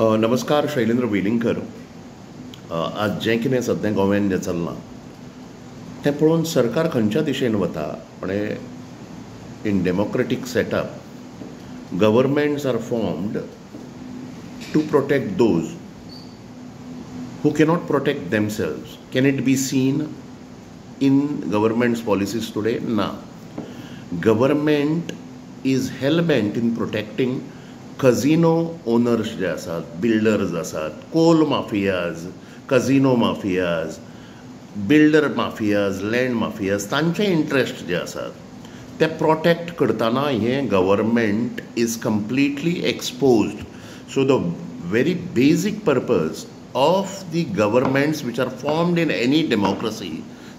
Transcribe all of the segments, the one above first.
नमस्कार शैलेंद्र वेलिंगकर. आज जें कितें सद्या गोव्यान जें चल्लां तें पळोवन सरकार खंयच्या दिशेन वता. म्हणजे in democratic setup governments are formed to protect those who cannot protect themselves. Can it be seen in government's policies today? No. Government is hell-bent in protecting casino owners जे आसात, बिल्डर्स आसात, coal mafias, casino mafias, builder mafias, land mafias, तांचे interest जे आसात ते protect करतना हें government is completely exposed. So the very basic purpose of the governments which are formed in any democracy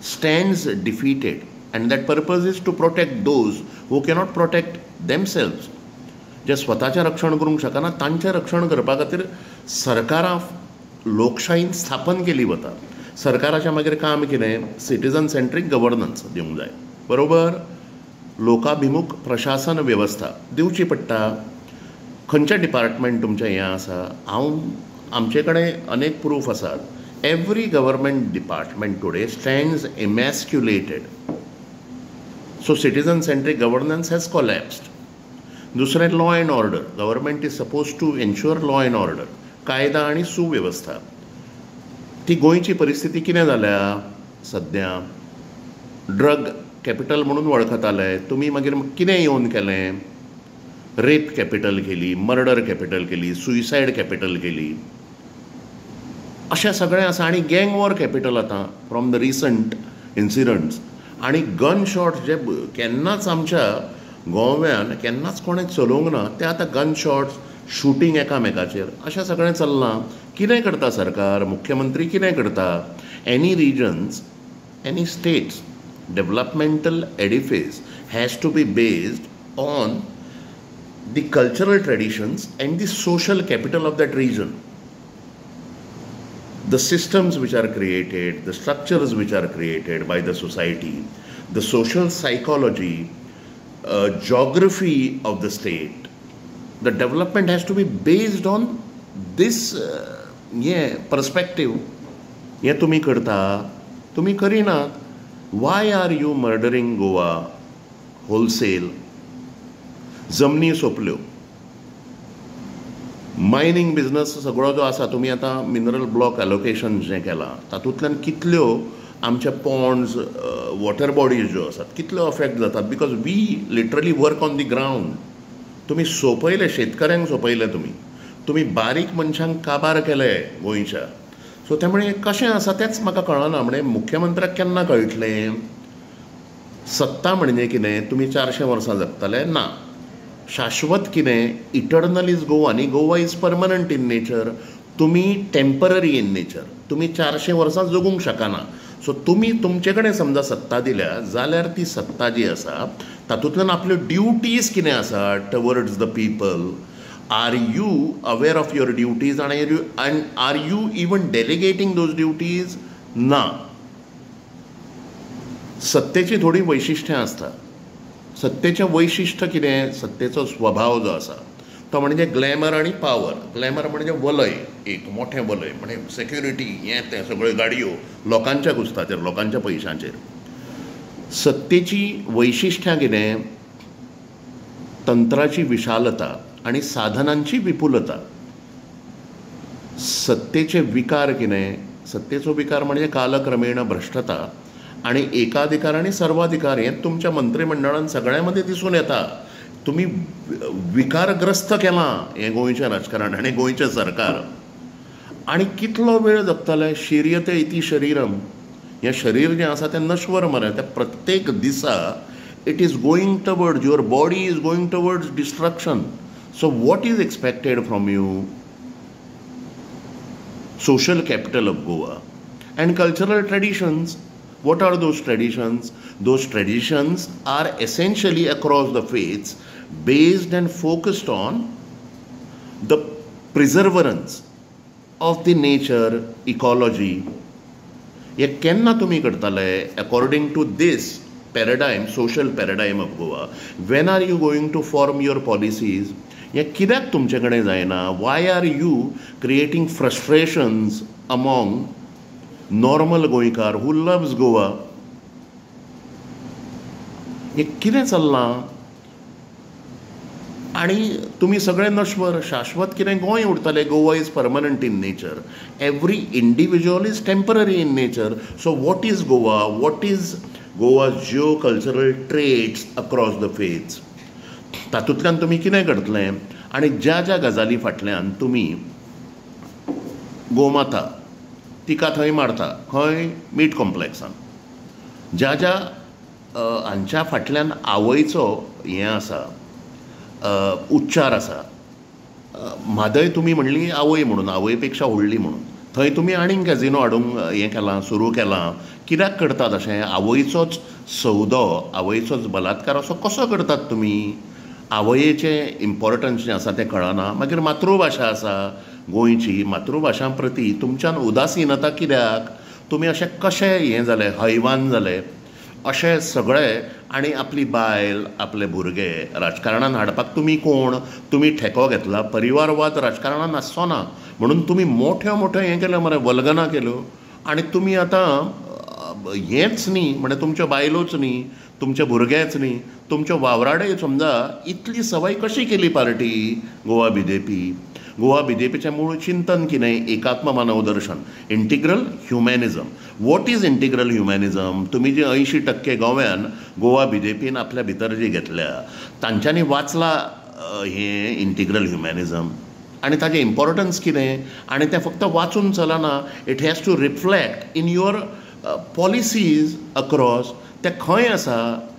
stands defeated, and that purpose is to protect those who cannot protect themselves. जे स्वताचें रक्षण करूंक शकना तांचें रक्षण करपा खातीर सरकारां लोकशायेन स्थापन केली वता. सरकाराचें मागीर काम कितें? सिटीजन सेंट्रीक गव्हर्नन्स दिवंक जाय, बरोबर. लोकाभिमुख प्रशासन वेवस्था दिवची पडटा. खंयचें डिपार्टमेंट तुमचें हें आसा? आमचे कडेन अनेक प्रूफ आसात. Every government department today stands emasculated. So citizen centric governance has collapsed. दुसरें law and order. Government is suppose to ensure law and order, कायदा आनी सुवेवस्था. ती गोंयची परिस्थिती कितें जाल्या सद्या? ड्रग कॅपिटल म्हणून वळखताले. तुमी मागीर कितें येवन केलें? रेप कॅपिटल केली, मर्डर कॅपिटल केली, सुइसायड कॅपिटल केली, अशें सगळें आसा. आनी गँग वॉर कॅपिटल आतां फ्रॉम द रिसंट इन्सिडंट्स. आनी गन शॉट्स जे केन्नाच आमच्या गोव्यान केन्नाच कोणें चलोवंक ना ते आतां गन शॉट्स, शुटींग एकामेकाचेर, अशें सगळें चल्लां. कितें करता सरकार? मुख्यमंत्री कितें करता? Any reasons, any states developmental edifice has to be based on the cultural traditions and the social capital of that region. The systems which are created, the structures which are created by the society, the social psychology, geography of the state, the development has to be based on this perspective. हे तुम्ही करता, तुम्ही करिनात. Why are you murdering Goa wholesale? जमनी सोंपल्यो. Mining business सगळो जो आसा, तुमी आतां मिनरल ब्लॉक एलोकेशन जें केलां तातूंतल्यान कितल्यो आमचे पॉन्ड्स, वॉटर बॉडीज ज्यो आसात कितल्यो अफेक्ट जातात. Because we literally work on the ground. तुमी सोंपयले, शेतकऱ्यांक सोंपयले, तुमी बारीक मनशांक काबार केले गोंयच्या. सो त्यामुळे कशें आसा तेंच म्हाका कळना. म्हणजे मुख्यमंत्र्याक केन्ना कळटलें सत्ता म्हणजे कितें? तुमी 400 वर्सां जगतले? ना. शाश्वत कितें? इटर्नल इज गोवा न्ही. Goa is permanent in nature. तुमी टेम्पररी इन नेचर. तुमी 400 वर्सां जगूंक शकना. सो तुमी तुमचे कडेन समजा सत्ता दिल्या जाल्यार ती सत्ता जी आसा तातूंतल्यान आपल्यो ड्युटीज कितें आसा towards the people. Are you aware of your duties and are you even delegating those duties? ना. सत्तेची थोडी वैशिश्ट्यां आसता. सत्तेचें वैशिश्ट्य कितें? सत्तेचो स्वभाव जो आसा तो म्हणजे ग्लॅमर आनी पावर. ग्लॅमर म्हणजे वलय, एक मोठें वलय, म्हणजे सेक्युरिटी, हें तें सगळ्यो गाडयो लोकांच्या कुस्ताचेर, लोकांच्या पयशांचेर. सत्तेची वैशिश्ट्यां कितें? तंत्राची विशालता आनी साधनांची विपुलता. सत्तेचे विकार कितें? सत्तेचो विकार म्हणजे कालक्रमेण भ्रष्टता आणि एकाधिकार आणि सर्वाधिकार. हे तुमच्या मंत्रिमंडळान सगळ्यां मध्ये दिसून येता. तुम्ही विकारग्रस्त केलां हें गोंयचें राजकारण आनी गोंयचें सरकार. आनी कितलो वेळ जगतले? शिर्यते इति शरीरम. हें शरीर जें आसा तें नश्वर मरे. तें प्रत्येक दिसा it is going towards, your body is going towards destruction. So what is expected from you? Social capital of Goa and cultural traditions. What are those traditions? Those traditions are essentially across the faiths based and focused on the preservance of the nature, ecology. हे केन्ना तुमी करतले? According to this paradigm, social paradigm of Goa. When are you going to form your policies? हें कित्याक तुमचे कडेन जायना? Why are you creating frustrations among normal गोंयकार हू लव्स गोवा? हें कितें चल्लां? आनी तुमी सगळे नश्वर, शाश्वत कितें गोंय उरतलें. Goa is permanent in nature. Every individual is temporary in nature. So what is Goa? What is Goa's Jio cultural traits across the faiths? तातूंतल्यान तुमी कितें करतले? आनी ज्या ज्या गजाली फाटल्यान तुमी गोमाता तिका थंय मारता, खंय? मीठ कॉम्प्लेक्सान. ज्या ज्या हांच्या फाटल्यान आवयचो हें आसा, उच्चार आसा. म्हादय तुमी म्हणली आवय म्हणून, आवय पेक्षा व्हडली म्हणून. थंय तुमी आनीक कॅझिनो हाडूंक हें केलां, सुरू केलां. कित्याक करतात अशें? आवयचोच सौदो, आवयचोच बलात्कार असो कसो करतात तुमी? आवयेचें इम्पॉर्टन्स जें आसा तें कळना. मागीर मातृभाशा आसा गोंयची, मातृभाशा प्रती तुमच्यान उदासीनता कित्याक? तुमी अशें कशें हें जाले, हैवान जाले अशें सगळे? आनी आपली बायल, आपले भुरगे राजकारणान हाडपाक तुमी कोण? तुमी ठेको घेतला. परिवारवाद राजकारणान आसचो ना म्हणून तुमी मोठ्यो मोठ्यो हें केल्यो मरे, वल्गना केल्यो. आनी तुमी आतां हेंच न्ही म्हणजे तुमच्यो बायलोच न्ही, तुमचे भुरगेच न्ही, तुमच्यो वावराडे समजा इतली सवय कशी केली पार्टी गोवा BJP? गोवा BJPचें मूळ चिंतन कितें? एकात्म मानवदर्शन, integral humanism. What is integral humanism? तुमी जे 80% गोव्यान गोवा BJPन आपल्या भितर जी घेतल्या तांच्यांनी वाचलां हें इंटिग्रल ह्युमॅनिझम आनी ताजें इम्पॉर्टन्स कितें? आनी तें फक्त वाचून चलना. It has to reflect in your policies across. तें खंय आसा?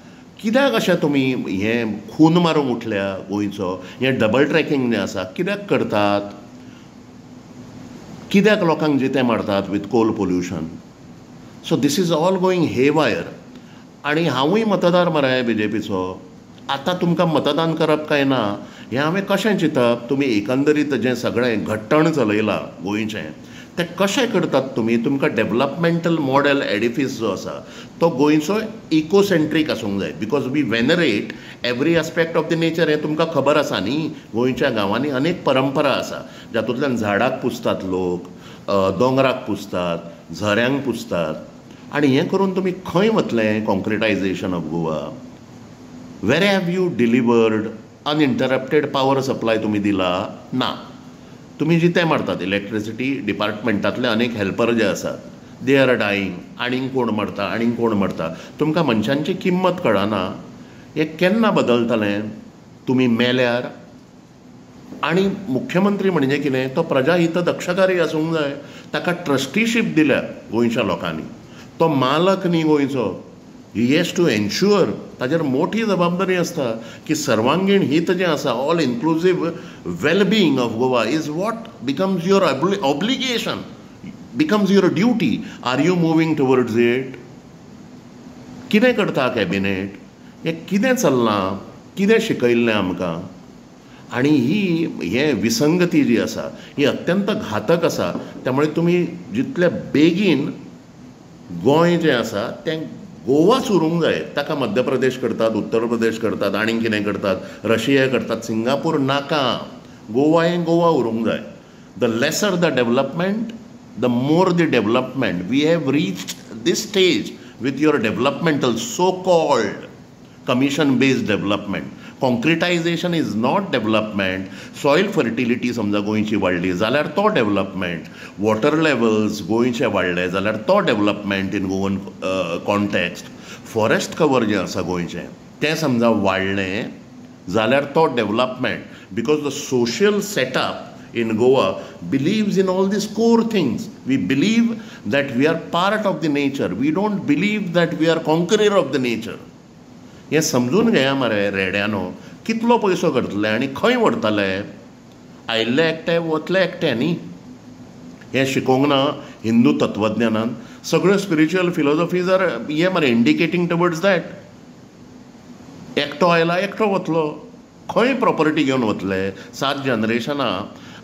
कित्याक अशें तुमी हें खून मारूंक उठल्या गोंयचो? हें डबल ट्रॅकिंग जें आसा कित्याक करतात? कित्याक लोकांक जिते मारतात with coal pollution? So this is all going haywire. आनी हांवूय मतदार मरे BJPचो. आतां तुमकां मतदान करप काय ना हें हांवें कशें चिंतप? तुमी एकंदरीत जें सगळें घट्टण चलयलां गोंयचें तें कशें करतात तुमी? तुमकां डेव्हलपमेंटल मॉडेल एडिफीस जो आसा तो गोंयचो इकोसेंट्रीक आसूंक जाय. Because we venerate every aspect of the nature. हें तुमकां खबर आसा न्ही? गोंयच्या गांवांनी अनेक परंपरा आसा जातूंतल्यान झाडाक पुजतात लोक, दोंगराक पुजतात, झऱ्यांक पुजतात. आनी हें करून तुमी खंय वतले? Concretisation of Goa. Where have you delivered uninterrupted power supply तुमी दिला? ना. तुमी जितें मारतात. इलेक्ट्रिसिटी डिपार्टमेंटांतले अनेक हेल्पर जे आसात दे आर डायींग. आनीक कोण मरता, आनीक कोण मरता. तुमकां मनशांची किंमत कळना. हें केन्ना बदलतलें? तुमी मेल्यार. आनी मुख्यमंत्री म्हणजे कितें? तो प्रजाहित दक्षकारी आसूंक जाय. ताका ट्रस्टीशीप दिल्या गोंयच्या लोकांनी. तो मालक न्ही गोंयचो. He has to ensure. ताजेर मोठी जबाबदारी आसता की सर्वांगीण हित जें आसा, all inclusive wellbeing of Goa is what becomes your obligation, becomes your duty. Are you moving towards it? कितें करता कॅबिनेट? हें कितें चल्लां? कितें शिकयल्लें आमकां? आनी हें विसंगती जी आसा ही अत्यंत घातक आसा. त्यामुळे तुमी जितले बेगीन गोंय जें आसा तें गोवाच उरूंक जाय. ताका मध्य प्रदेश करतात, उत्तर प्रदेश करतात, आनीक कितें करतात, रशिया करतात, सिंगापूर नाका. गोवा हें गोवा उरूंक जाय. The lesser the development the more the development. We have reached this stage with your developmental so called commission based development. Concretisation is not development. Soil fertility समजा गोंयची वाडली जाल्यार तो डेव्हलपमेंट. वॉटर लेवल्स गोंयचे वाडले जाल्यार तो development in Goan context. Forest cover जें आसा गोंयचें तें समजा वाडलें जाल्यार तो development. Because the social setup in Goa believes in all these core things. We believe that we are part of the nature. We don't believe that we are conqueror of the nature. हें समजून घेया मरे रेड्यानो. कितलो पयसो करतले आनी खंय व्हरतले? आयिल्ले एकटे वतले एकटे न्ही. हें शिकोवंक ना हिंदू तत्वज्ञानान. सगळ्यो स्पिरिच्युअल फिलॉसॉफीज आर हे मरे इंडिकेटींग टुवर्ड्स दॅट. एकटो आयला एकटो वतलो. खंय प्रॉपर्टी घेवन वतले? 7 जनरेशनां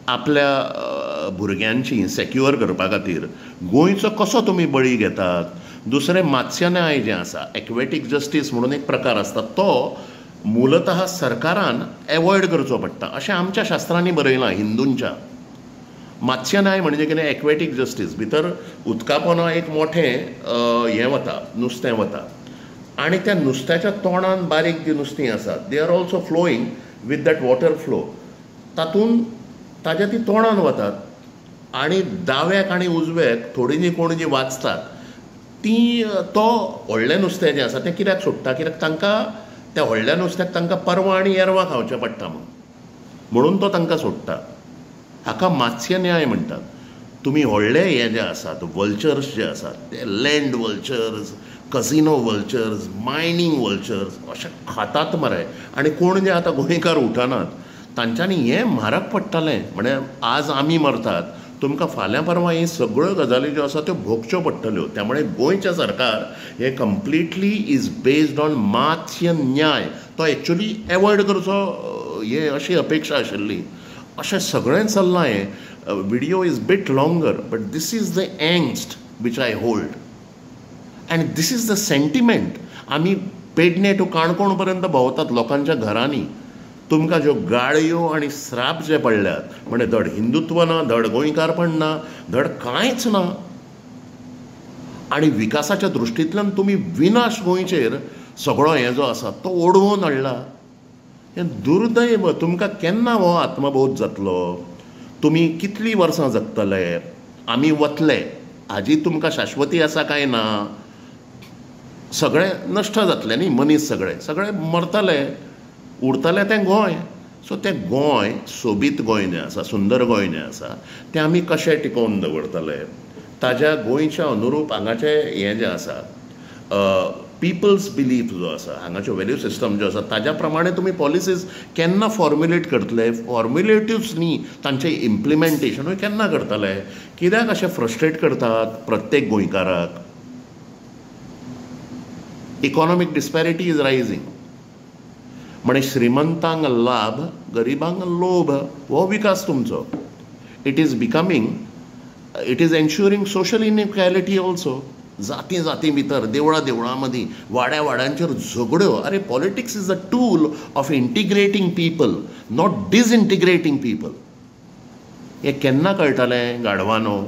आपल्या भुरग्यांची सेक्युअर करपा खातीर गोंयचो कसो तुमी बळी घेतात? दुसरें मात्स्य न्याय जें आसा, एक्वेटीक जस्टीस म्हणून एक प्रकार आसता, तो मूलतः सरकारान एवॉयड करचो पडटा अशें आमच्या शास्त्रांनी बरयलां हिंदूंच्या. मत्स्य न्याय म्हणजे कितें एक्वेटीक जस्टीस भितर उदका पोंदा एक मोठें हें वता नुस्तें वता आनी त्या नुस्त्याच्या तोंडान बारीक जीं नुस्तीं आसात they are also flowing with that water flow. तातूंत ताज्या ती तोंडान वतात आनी दाव्याक आनी उजव्याक थोडीं जीं कोण जीं वाचतात ती तो व्हडलें नुस्तें जें आसा तें कित्याक सोडटा कित्याक तांकां त्या व्हडल्या नुस्त्याक तांकां परवां आनी येरवां खावचें पडटा म्हणून तो तांकां सोडटा. हाका मत्स्य न्याय म्हणटात. तुमी व्हडले हे जे आसात वल्चर्स जे आसात ते land vultures, casino vultures, mining vultures अशें खातात मरे. आनी कोण जे आतां गोंयकार उठनात तांच्यांनी हें म्हारग पडटलें. म्हणजे आज आमी मरतात तुमकां फाल्यां परवां ही सगळ्यो गजाली ज्यो आसा त्यो भोगच्यो पडटल्यो. त्यामुळे गोंयचें सरकार हे कंप्लिटली इज बेस्ड ऑन मत्स्य न्याय. तो एक्चुली एवॉयड करचो हे अशी अपेक्षा आशिल्ली. अशें सगळें चल्लां हें. Video is bit longer but this is the angst which I hold and this is the sentiment. आमी पेडणे टू काणकोण पर्यंत भोंवतात लोकांच्या घरांनी. तुमकां ज्यो गाळयो आनी श्राप जे पडल्यात म्हणजे धड हिंदुत्व ना, धड गोंयकारपण ना, धड कांयच ना. आनी विकासाच्या दृश्टींतल्यान तुमी विनाश गोंयचेर सगळो हें जो आसा तो ओडवून हाडला. हें दुर्दैव. तुमकां केन्ना हो आत्मबोध जातलो? तुमी कितलीं वर्सां जगतले? आमी वतले हाजी तुमकां शाश्वती आसा काय ना? सगळें नश्ट जातलें न्ही. मनीस सगळे मरतले. उरतलें तें गोंय. सो तें गोंय सोबीत गोंय जें आसा, सुंदर गोंय जें आसा तें आमी कशें टिकोवन दवरतले? ताज्या गोंयच्या अनुरूप हांगाचें हें जें आसा पिपल्स बिलीफ जो आसा, हांगाच्यो वॅल्यू सिस्टम ज्यो आसा ताज्या प्रमाणे तुमी पॉलिसीज केन्ना फॉर्म्युलेट करतले? फॉर्म्युलेटिव्स न्ही, तांचें इम्प्लिमेंटेशनूय केन्ना करतले? कित्याक अशें फ्रस्ट्रेट करतात प्रत्येक गोंयकाराक? Economic disparity is rising. म्हणजे श्रीमंतांक लाभ, गरिबांक लोभ. हो विकास तुमचो. It is becoming, it is ensuring social inequality also. जाती भितर, देवळां मदीं, वाड्यांचेर झगड्यो. अरे politics is a tool of integrating people, not disintegrating people. हें केन्ना कळटलें गाढवानो?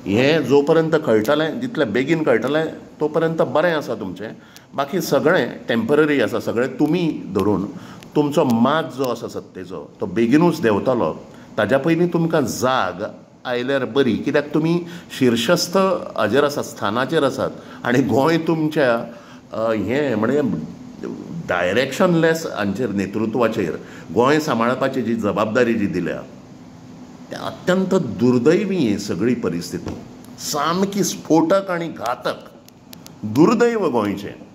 हें जो पर्यंत कळटलें, जितलें बेगीन कळटलें तो पर्यंत बरें आसा तुमचें. बाकी सगळें टेम्पररी आसा. सगळें तुमी धरून तुमचो माज जो आसा सत्तेचो तो बेगीनूच देंवतलो. ताज्या पयलीं तुमकां जाग आयल्यार बरी. कित्याक तुमी शीर्षस्थ हाजेर आसात, स्थानाचेर आसात आनी गोंय तुमच्या हें म्हणजे डायरेक्शनलेस हांचेर, नेतृत्वाचेर गोंय सांबाळपाची जी जबाबदारी जी दिल्या तें अत्यंत दुर्दैवी ही सगळी परिस्थिती. सामकी स्फोटक आनी घातक. दुर्दैव गोंयचें.